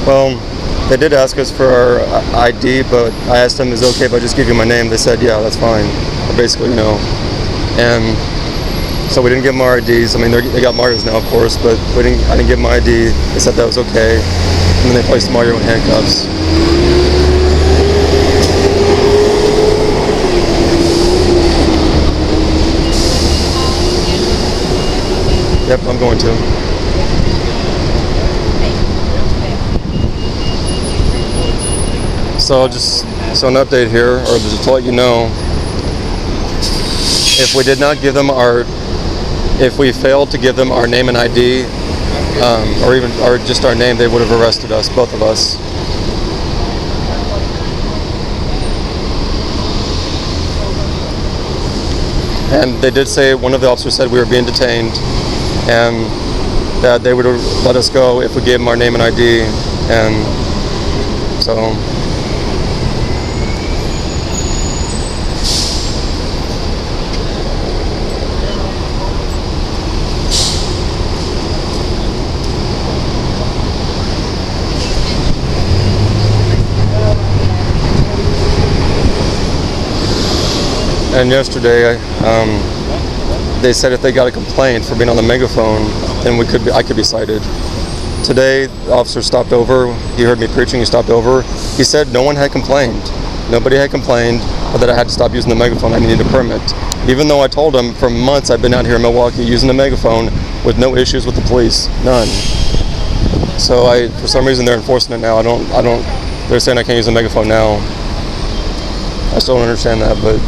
Well, they did ask us for our ID, but I asked them, is it okay if I just give you my name? They said, yeah, that's fine. Or basically, no. And so we didn't give them our IDs. I mean, they got Mario's now, of course, but I didn't give them my ID. They said that was okay. And then they placed Mario in handcuffs. Yep, I'm going to. So an update here, or just to let you know, if we did not give them if we failed to give them our name and ID, or just our name, they would have arrested us, both of us. And they did say, one of the officers said we were being detained, and that they would let us go if we gave them our name and ID, and so. And yesterday, they said if they got a complaint for being on the megaphone, then I could be cited. Today, the officer stopped over. He heard me preaching. He stopped over. He said no one had complained. Nobody had complained, or that I had to stop using the megaphone. I needed a permit. Even though I told him for months I've been out here in Milwaukee using the megaphone with no issues with the police, none. So for some reason, they're enforcing it now. They're saying I can't use the megaphone now. I still don't understand that, but.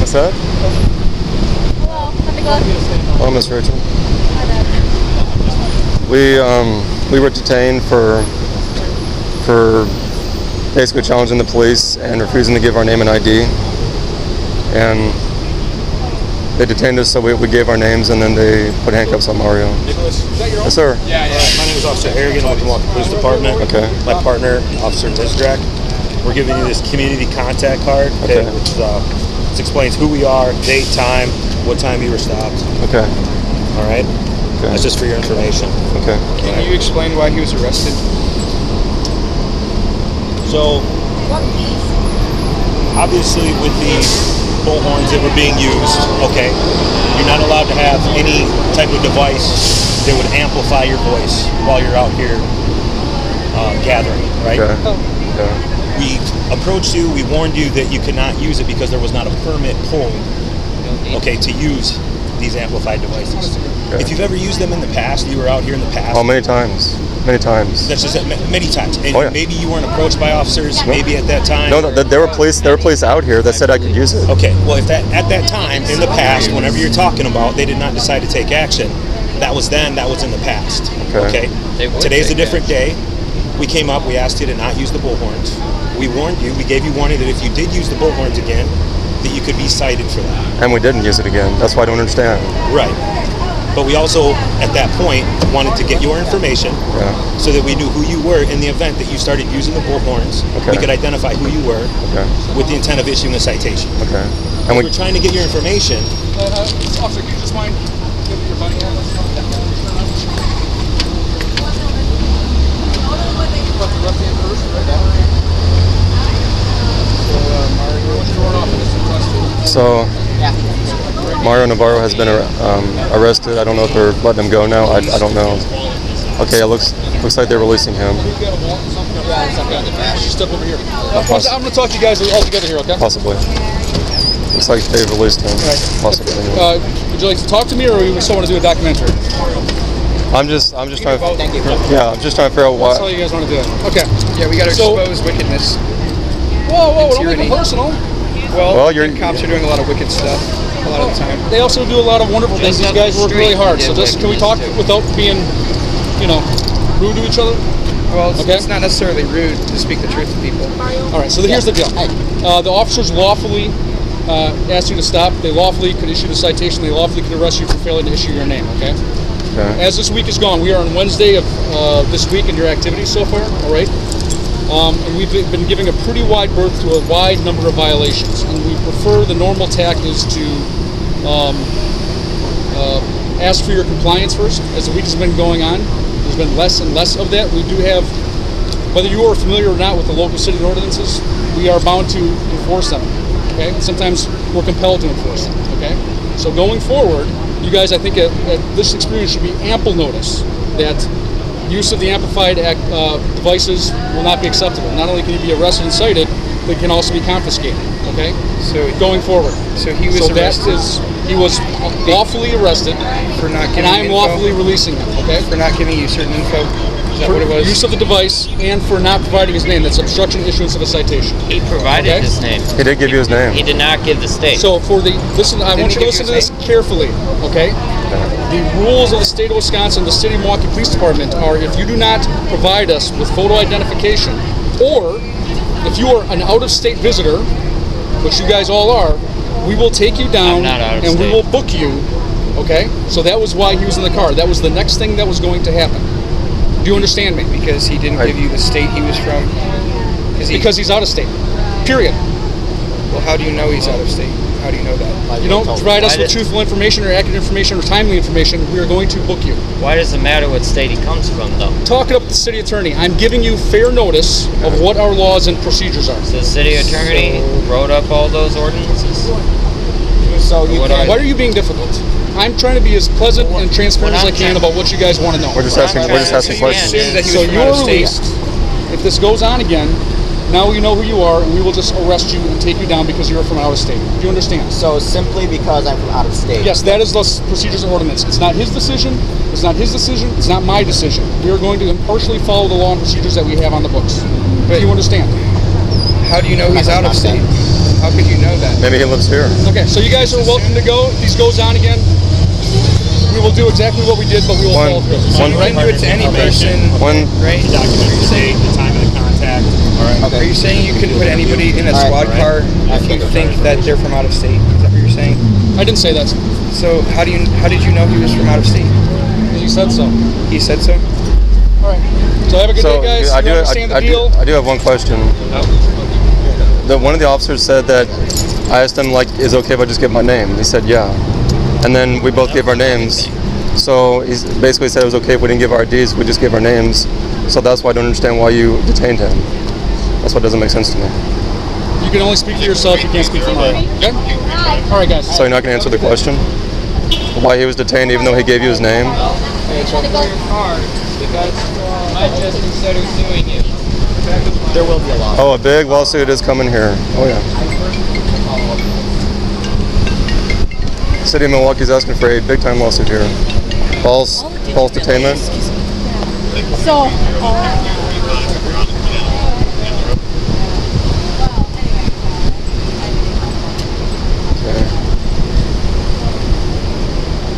What's that? Hello, how's it going? Hello, Miss Rachel. We were detained for basically challenging the police and refusing to give our name and ID. And they detained us, so we gave our names, and then they put handcuffs on Mario. Nicholas, is that your own? Yes, sir. Yeah. My name is Officer Harrigan with the Milwaukee Police Department. Okay. My partner, Officer Nizdrack. We're giving you this community contact card, okay. Which explains who we are, date, time, what time you were stopped. Okay. All right? Okay. That's just for your information. Okay. Can you explain why he was arrested? So, obviously with the bullhorns that were being used, okay, you're not allowed to have any type of device that would amplify your voice while you're out here gathering, right? Okay. Okay. We approached you, we warned you that you could not use it because there was not a permit pulled, okay, to use these amplified devices. Okay. If you've ever used them in the past, you were out here in the past. Oh, many times. Many times. That's just many times. And oh, yeah. Maybe you weren't approached by officers, maybe at that time. No, there were police out here that said I could use it. Okay, well, if at that time, in the past, whenever you're talking about, they did not decide to take action, that was then, that was in the past. Okay? Today's a different day. We came up, we asked you to not use the bullhorns. We warned you, we gave you warning that if you did use the bullhorns again, that you could be cited for that. And we didn't use it again. That's why I don't understand. Right. But we also, at that point, wanted to get your information so that we knew who you were in the event that you started using the bullhorns. Okay. We could identify who you were with the intent of issuing a citation. Okay. And we're trying to get your information. Officer, can you just mind giving your buddy hand? So, Mario Navarro has been arrested. I don't know if they're letting him go now. I don't know. Okay, it looks like they're releasing him. Step over here. I'm going to talk to you guys all together here, okay? Possibly. Looks like they've released him. Right. Possibly. Would you like to talk to me, or we still want to do a documentary? I'm just trying to. Thank you. Yeah, I'm just trying to figure out why. That's all you guys want to do. Okay. Yeah, we got to expose wickedness. Whoa! Don't make it personal. Well, cops are doing a lot of wicked stuff a lot of the time. They also do a lot of wonderful things. These guys work really hard. So can we talk without being, rude to each other? Well, it's not necessarily rude to speak the truth to people. All right. So here's the deal. The officers lawfully asked you to stop. They lawfully could issue the citation. They lawfully could arrest you for failing to issue your name. Okay. As this week is gone, we are on Wednesday of this week in your activities so far. All right. And we've been giving a pretty wide berth to a wide number of violations, and we prefer the normal tack is to ask for your compliance first. As the week has been going on, there's been less and less of that. We do have, whether you are familiar or not with the local city ordinances, we are bound to enforce them. Okay, and sometimes we're compelled to enforce them. Okay, so going forward, you guys, I think at this experience should be ample notice that use of the amplified devices will not be acceptable. Not only can you be arrested and cited, but it can also be confiscated. Okay, So going forward. So he was arrested. He was lawfully arrested, for not and giving I am info? lawfully releasing him. Okay, For not giving you certain info. Is that for what it was? use of the device and for not providing his name. That's obstruction of issuance of a citation. He provided Okay. his name. He did give you his name. He did not give the state. So for the listen, I want he you to give listen to you his this carefully. Okay. The rules of the state of Wisconsin, the city of Milwaukee Police Department are: if you do not provide us with photo identification, or if you are an out-of-state visitor, which you guys all are, we will take you down I'm not out of and we state. will book you. Okay. So that was why he was in the car. That was the next thing that was going to happen. Do you understand me? Because he didn't give you the state he was from? Because he's out of state. Period. Well, how do you know he's out of state? How do you know that? You don't provide us Why with did- truthful information or accurate information or timely information, we are going to book you. Why does it matter what state he comes from, though? Talk it up with the city attorney. I'm giving you fair notice of what our laws and procedures are. So the city attorney wrote up all those ordinances? So you What are can. Why are you being difficult? I'm trying to be as pleasant and transparent as I can about what you guys want to know. We're just asking questions. Assume that he So was from you're out of state. released. If this goes on again, now you know who you are, and we will just arrest you and take you down because you're from out of state. Do you understand? So simply because I'm from out of state. Yes, that is the procedures and ordinance. It's not his decision. It's not his decision. It's not my decision. We are going to impartially follow the law and procedures that we have on the books. Do you understand? How do you know he's out of state? How could you know that? Maybe he lives here. Okay, so you guys are welcome to go. If this goes on again, we will do exactly what we did, but we will follow through. So you can do it to any person, One, right? Document the date, the time of the contact. Are you saying you can put anybody in a All right. squad car if you think that they're from out of state? Is that what you're saying? I didn't say that. So how did you know he was from out of state? You said so. He said so? All right. So have a good so day, guys. I You understand the deal? do have one question. One of the officers said that I asked him, like, is it okay if I just give my name? He said, yeah. And then we both gave our names. So he basically said it was okay if we didn't give our IDs, we just gave our names. So that's why I don't understand why you detained him. That's what doesn't make sense to me. You can only speak for yourself. You can't speak for mine. Okay? All right, guys. So you're not going to answer the question? Why he was detained even though he gave you his name? Because my just instead of suing you. There will be a law. Oh, a big lawsuit is coming here. Oh, yeah. City of Milwaukee is asking for a big-time lawsuit here. False detainment. So,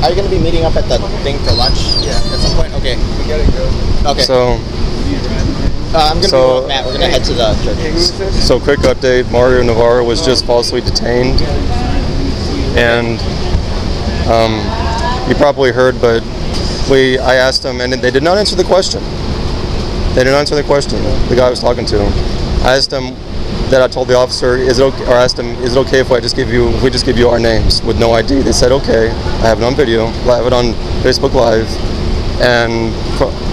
Are you going to be meeting up at the thing for lunch? Yeah. At some point? Okay. We gotta go. Okay. So, I'm going to so- be with Matt. We're going to head to the church. so quick update. Mario Navarro was just falsely detained. And you probably heard, but I asked them, and they did not answer the question. They didn't answer the question, the guy I was talking to. I asked him that I told the officer, is it okay, or asked him, is it okay if we just give you our names with no ID? They said, okay. I have it on video. I have it on Facebook Live. And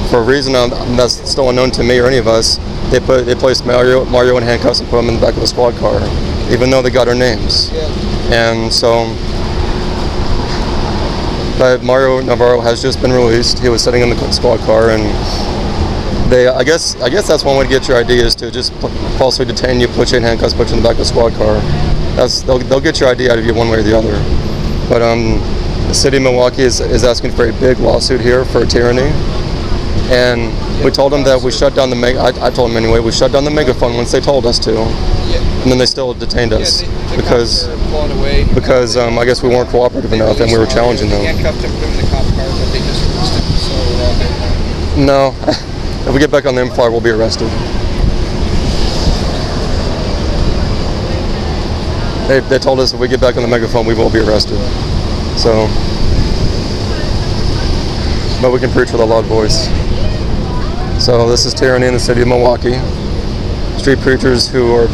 for a reason that's still unknown to me or any of us, they placed Mario in handcuffs and put him in the back of a squad car, even though they got our names. And so, but Mario Navarro has just been released. He was sitting in the squad car, and I guess that's one way to get your ID is to just falsely detain you, put you in handcuffs, put you in the back of a squad car. They'll get your ID out of you one way or the other. But the city of Milwaukee is asking for a big lawsuit here for tyranny. And we told them that we shut down I told them anyway, we shut down the megaphone once they told us to. And then they still detained us because I guess we weren't cooperative enough and we were challenging them. Handcuffed him, put him in the cop car, but they just released him. So we're all good now. No. If we get back on the M-Flyer, we'll be arrested. They told us if we get back on the megaphone, we will be arrested. So, but we can preach with a loud voice. So this is tyranny in the city of Milwaukee. Street preachers who are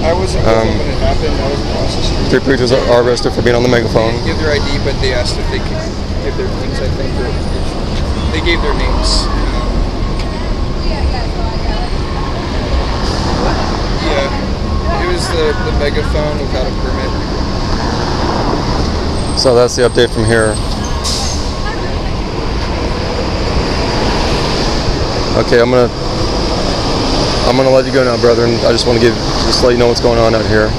I wasn't when it happened. I was across the street. street preachers are arrested for being on the megaphone. They didn't give their ID, but they asked if they could give their names, I think. They gave their names. Yeah, it was the megaphone without a permit. So that's the update from here. Okay, I'm gonna let you go now, brethren. I just want to let you know what's going on out here.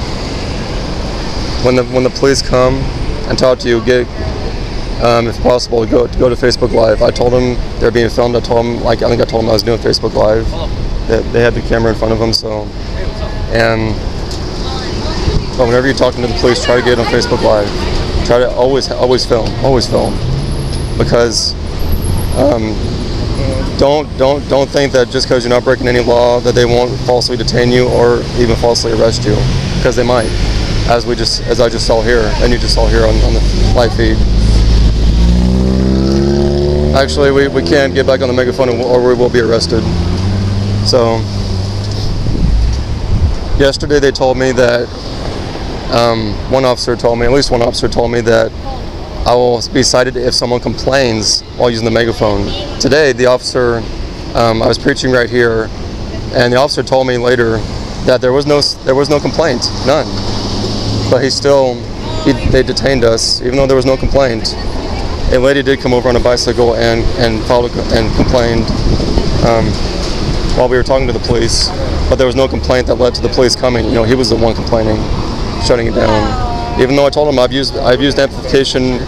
When the police come and talk to you, if possible, go to Facebook Live. I told them they're being filmed. I told them, I think I told them I was doing Facebook Live. They had the camera in front of them, so. But whenever you're talking to the police, try to get on Facebook Live. Try to always film, because don't think that just because you're not breaking any law that they won't falsely detain you or even falsely arrest you, because they might, as I just saw here, and you just saw here on the live feed. Actually, we can't get back on the megaphone or we will be arrested. So yesterday they told me that at least one officer told me that I will be cited if someone complains while using the megaphone. Today, the officer, I was preaching right here, and the officer told me later that there was no complaint, none. But they detained us, even though there was no complaint. A lady did come over on a bicycle and complained while we were talking to the police, but there was no complaint that led to the police coming. He was the one complaining, shutting it down. Even though I told him I've used amplification,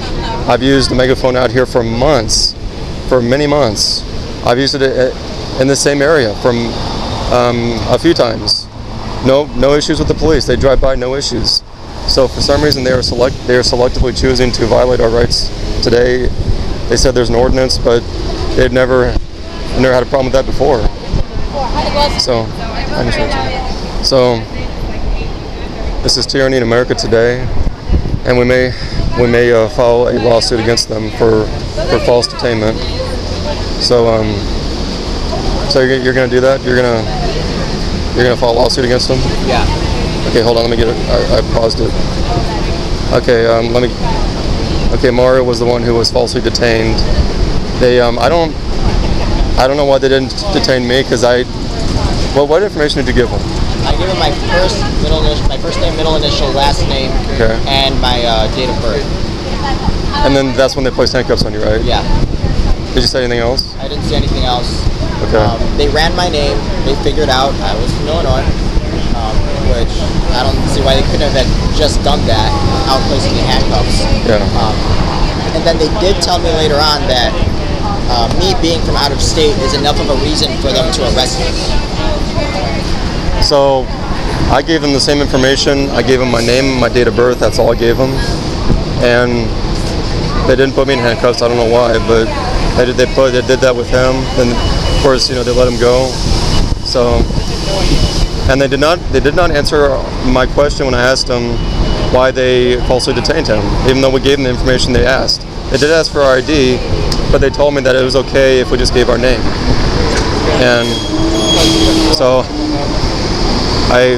I've used the megaphone out here for months, for many months. I've used it in the same area a few times. No issues with the police. They drive by, no issues. So for some reason they are selectively choosing to violate our rights today. They said there's an ordinance, but they'd never had a problem with that before. So this is tyranny in America today, and we may file a lawsuit against them for false detainment. So you're gonna do that? You're gonna file a lawsuit against them? Yeah. Okay, hold on. Let me get it. I paused it. Okay, Okay, Mario was the one who was falsely detained. They I don't know why they didn't detain me, because what information did you give them? I gave him my first name, middle initial, last name, and my date of birth. And then that's when they placed handcuffs on you, right? Yeah. Did you say anything else? I didn't say anything else. Okay. They ran my name. They figured out I was from Illinois, which I don't see why they couldn't have just done that without placing the handcuffs. Yeah. And then they did tell me later on that me being from out of state is enough of a reason for them to arrest me. So I gave them the same information. I gave them my name, my date of birth. That's all I gave them. And they didn't put me in handcuffs. I don't know why, but they did that with him. And of course, they let him go. So, and they did not answer my question when I asked them why they falsely detained him, even though we gave them the information they asked. They did ask for our ID, but they told me that it was okay if we just gave our name. And so I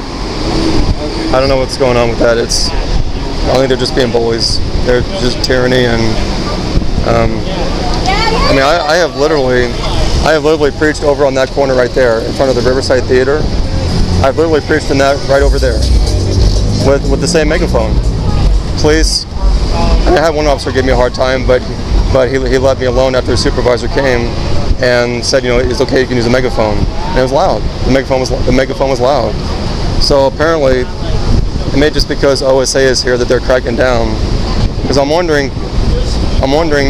don't know what's going on with that. I think they're just being bullies. They're just tyranny, and I have literally preached over on that corner right there in front of the Riverside Theater. I've literally preached in that right over there with the same megaphone. Police. I had one officer give me a hard time, but he let me alone after his supervisor came and said, it's okay, you can use a megaphone. And it was loud. The megaphone was loud. So apparently, it may just because OSA is here that they're cracking down. Because I'm wondering,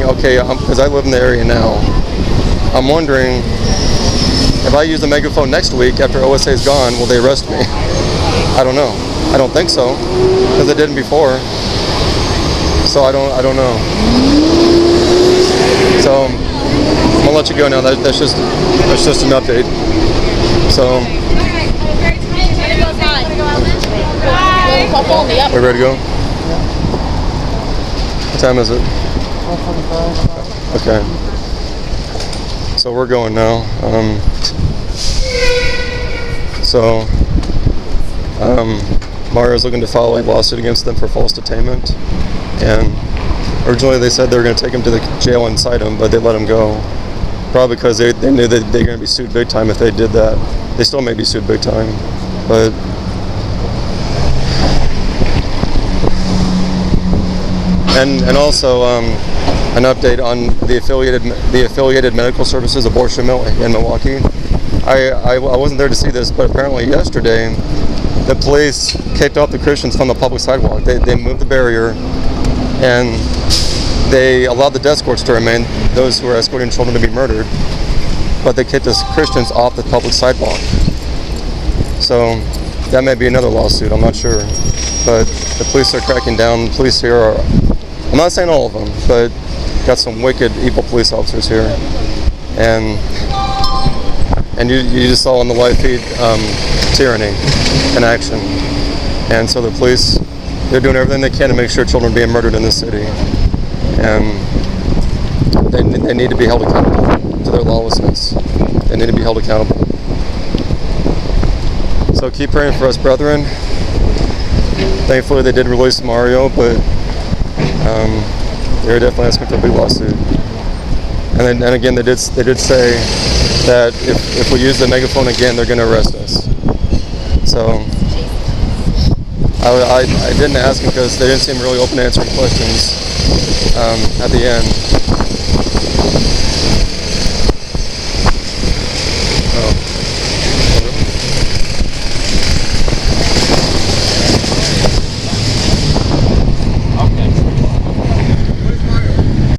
okay, because I live in the area now, I'm wondering if I use the megaphone next week after OSA is gone, will they arrest me? I don't know. I don't think so, because they didn't before. So I don't know. So I'm gonna let you go now. That's just an update. So we're ready to go. What time is it? 4:45. Okay. So we're going now. Mario's looking to file a lawsuit against them for false detainment, and Originally, they said they were going to take him to the jail and cite him, but they let him go. Probably because they knew that they were going to be sued big time if they did that. They still may be sued big time, but and also an update on the affiliated medical services abortion mill in Milwaukee. I wasn't there to see this, but apparently yesterday the police kicked off the Christians from the public sidewalk. They moved the barrier and they allowed the death escorts to remain, those who are escorting children to be murdered, but they kicked us Christians off the public sidewalk. So that may be another lawsuit, I'm not sure. But the police are cracking down. The police here are, I'm not saying all of them, but got some wicked, evil police officers here. And you just saw on the live feed tyranny in action. And so the police, they're doing everything they can to make sure children are being murdered in this city. And they need to be held accountable to their lawlessness. They need to be held accountable. So keep praying for us, brethren. Thankfully, they did release Mario, but they're definitely asking for a big lawsuit. And again, they did say that if we use the megaphone again, they're going to arrest us. So I didn't ask them because they didn't seem really open to answering questions at the end.